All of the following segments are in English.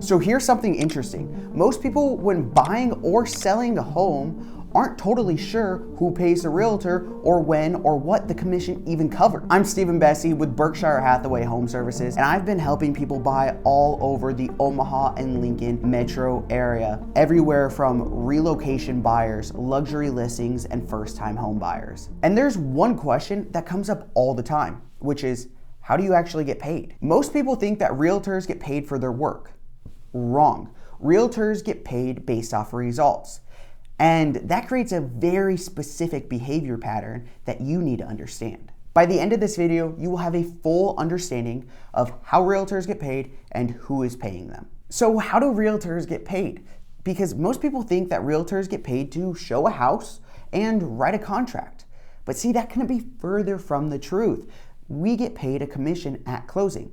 So here's something interesting. Most people, when buying or selling a home, aren't totally sure who pays the realtor or when or what the commission even covers. I'm Steven Besse with Berkshire Hathaway Home Services, and I've been helping people buy all over the Omaha and Lincoln metro area, everywhere from relocation buyers, luxury listings, and first-time home buyers. And there's one question that comes up all the time, which is, how do you actually get paid? Most people think that realtors get paid for their work. Wrong. Realtors get paid based off results. And that creates a very specific behavior pattern that you need to understand. By the end of this video, you will have a full understanding of how realtors get paid and who is paying them. So how do realtors get paid? Because most people think that realtors get paid to show a house and write a contract. But see, that couldn't be further from the truth. We get paid a commission at closing.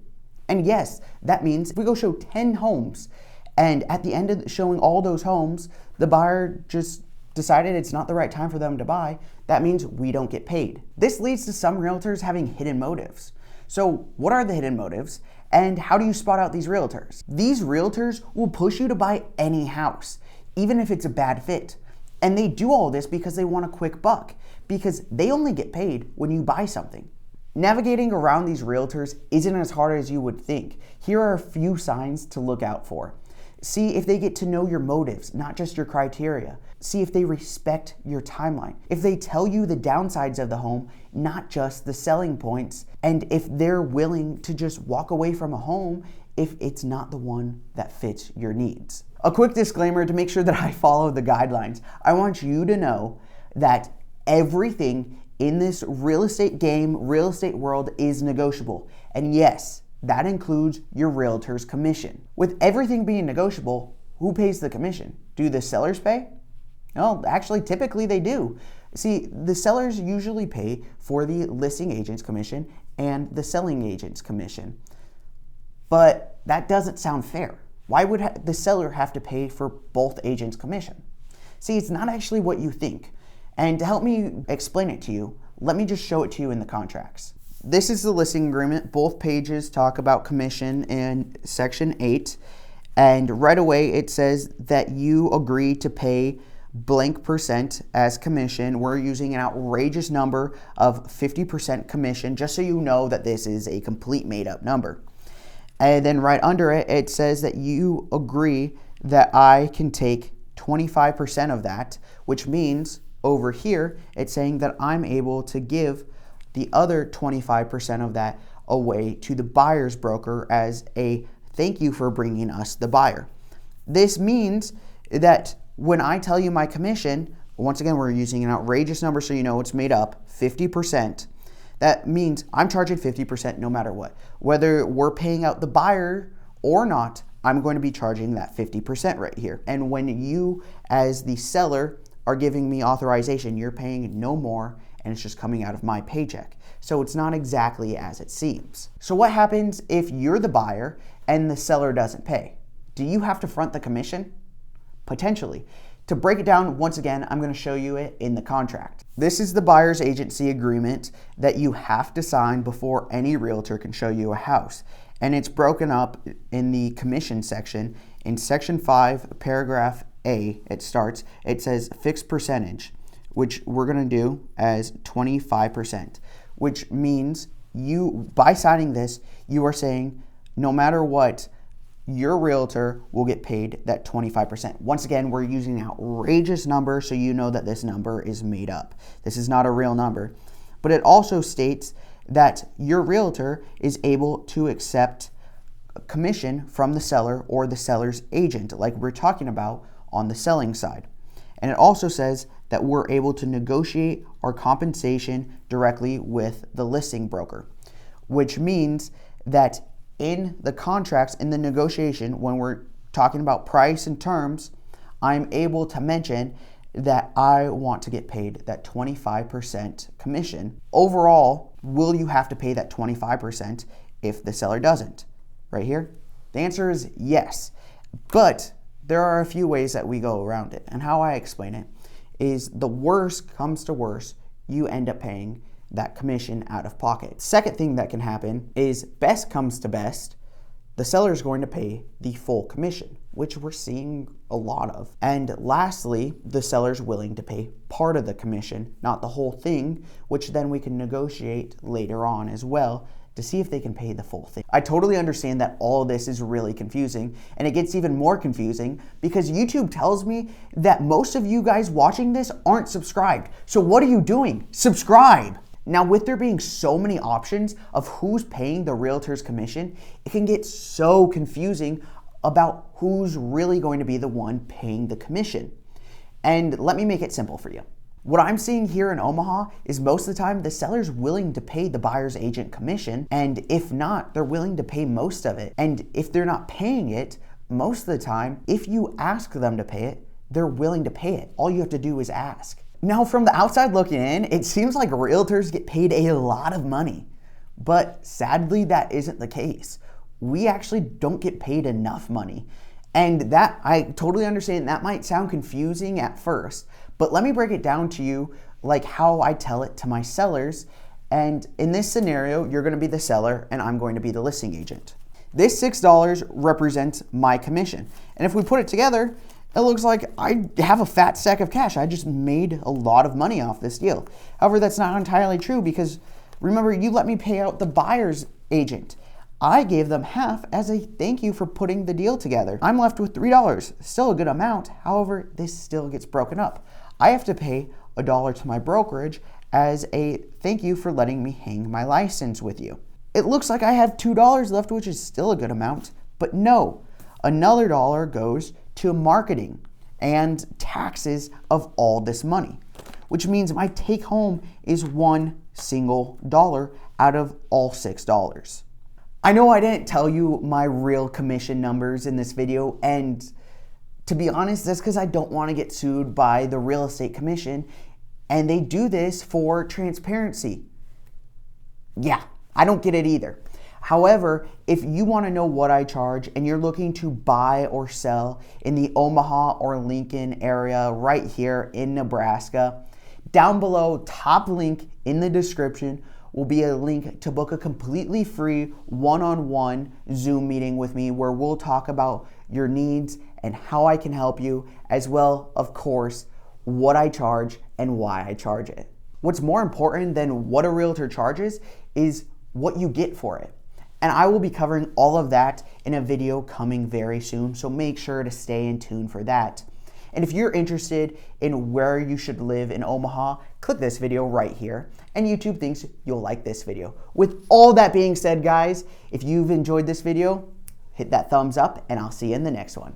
And yes, that means if we go show 10 homes, and at the end of showing all those homes, the buyer just decided it's not the right time for them to buy, that means we don't get paid. This leads to some realtors having hidden motives. So what are the hidden motives, and how do you spot out these realtors? These realtors will push you to buy any house, even if it's a bad fit. And they do all this because they want a quick buck, because they only get paid when you buy something. Navigating around these realtors isn't as hard as you would think. Here are a few signs to look out for. See if they get to know your motives, not just your criteria. See if they respect your timeline. If they tell you the downsides of the home, not just the selling points. And if they're willing to just walk away from a home if it's not the one that fits your needs. A quick disclaimer to make sure that I follow the guidelines. I want you to know that everything in this real estate game, real estate world is negotiable. And yes, that includes your realtor's commission. With everything being negotiable, who pays the commission? Do the sellers pay? Well, actually, typically they do. See, the sellers usually pay for the listing agent's commission and the selling agent's commission. But that doesn't sound fair. Why would the seller have to pay for both agents' commission? See, it's not actually what you think. And to help me explain it to you, let me just show it to you in the contracts. This is the listing agreement. Both pages talk about commission in section 8. And right away it says that you agree to pay blank percent as commission. We're using an outrageous number of 50% commission, just so you know that this is a complete made up number. And then right under it, it says that you agree that I can take 25% of that, which means over here, it's saying that I'm able to give the other 25% of that away to the buyer's broker as a thank you for bringing us the buyer. This means that when I tell you my commission, once again, we're using an outrageous number so you know it's made up, 50%. That means I'm charging 50% no matter what. Whether we're paying out the buyer or not, I'm going to be charging that 50% right here. And when you, as the seller, are giving me authorization, you're paying no more, and it's just coming out of my paycheck. So it's not exactly as it seems. So what happens if you're the buyer and the seller doesn't pay? Do you have to front the commission? Potentially. To break it down, once again, I'm going to show you it in the contract. This is the buyer's agency agreement that you have to sign before any realtor can show you a house. And it's broken up in the commission section. In section 5, paragraph A, it says fixed percentage, which we're going to do as 25%, which means you, by signing this, you are saying no matter what, your realtor will get paid that 25%. Once again, we're using an outrageous number so you know that this number is made up. This is not a real number. But it also states that your realtor is able to accept a commission from the seller or the seller's agent, like we're talking about on the selling side. And it also says that we're able to negotiate our compensation directly with the listing broker, which means that in the contracts, in the negotiation, when we're talking about price and terms, I'm able to mention that I want to get paid that 25% commission. Overall, will you have to pay that 25% if the seller doesn't? Right here, the answer is yes. But there are a few ways that we go around it. And how I explain it is the worst comes to worst, you end up paying that commission out of pocket. Second thing that can happen is best comes to best, the seller is going to pay the full commission, which we're seeing a lot of. And lastly, the seller's willing to pay part of the commission, not the whole thing, which then we can negotiate later on as well to see if they can pay the full thing. I totally understand that all of this is really confusing, and it gets even more confusing because YouTube tells me that most of you guys watching this aren't subscribed. So what are you doing? Subscribe! Now, with there being so many options of who's paying the realtor's commission, it can get so confusing about who's really going to be the one paying the commission. And let me make it simple for you. What I'm seeing here in Omaha is most of the time the seller's willing to pay the buyer's agent commission, and if not, they're willing to pay most of it. And if they're not paying it, most of the time, if you ask them to pay it, they're willing to pay it. All you have to do is ask. Now, from the outside looking in, it seems like realtors get paid a lot of money, but sadly, that isn't the case. We actually don't get paid enough money. And that, I totally understand, that might sound confusing at first, but let me break it down to you like how I tell it to my sellers. And in this scenario, you're gonna be the seller and I'm going to be the listing agent. This $6 represents my commission. And if we put it together, it looks like I have a fat stack of cash. I just made a lot of money off this deal. However, that's not entirely true because remember, you let me pay out the buyer's agent. I gave them half as a thank you for putting the deal together. I'm left with $3, still a good amount. However, this still gets broken up. I have to pay $1 to my brokerage as a thank you for letting me hang my license with you. It looks like I have $2 left, which is still a good amount, but no, another $1 goes to marketing and taxes of all this money, which means my take home is one single dollar out of all $6. I know I didn't tell you my real commission numbers in this video, and to be honest, that's because I don't want to get sued by the real estate commission, and they do this for transparency. Yeah, I don't get it either. However, if you want to know what I charge and you're looking to buy or sell in the Omaha or Lincoln area right here in Nebraska, down below, top link in the description will be a link to book a completely free one-on-one Zoom meeting with me where we'll talk about your needs and how I can help you, as well, of course, what I charge and why I charge it. What's more important than what a realtor charges is what you get for it. And I will be covering all of that in a video coming very soon, so make sure to stay in tune for that. And if you're interested in where you should live in Omaha, click this video right here, and YouTube thinks you'll like this video. With all that being said, guys, if you've enjoyed this video, hit that thumbs up, and I'll see you in the next one.